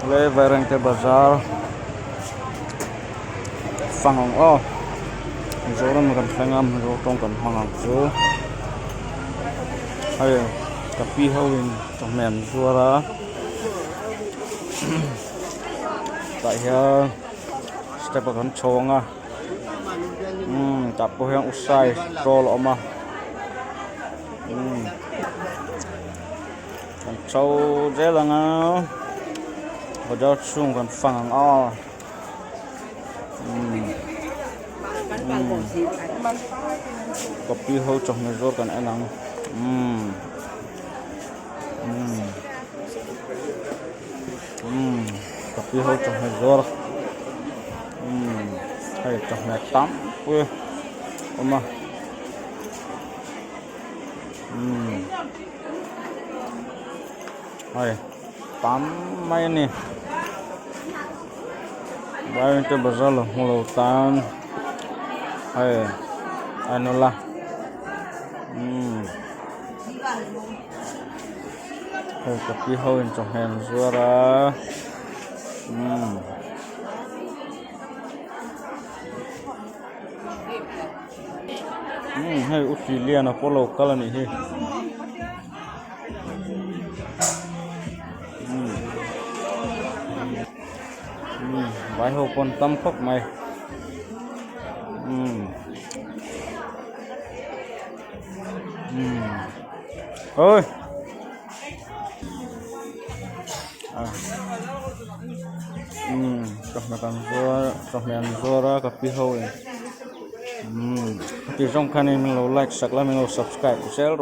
le verang te bazar phangong o zoram kan thlengam ro tong kan hmangang chu ai kapi hoin tomen zuara tại hian step kan chonga tapo hian usai roll oma kan chau zelanga bazar chung kan phangang a copy ho chok na zor kan anang copy ho chok na zor hay chok na tam ui oma hay tam mai ni bay te bazar lo mulo tan hay anola hay copy ho in chok hen zuara hay Australia na polo kala ni he vai ho pon tam khóc mày ơi chọc makan zora chọc men zora kapi ho ti trong khanin mình lo like sak la mình lo subscribe share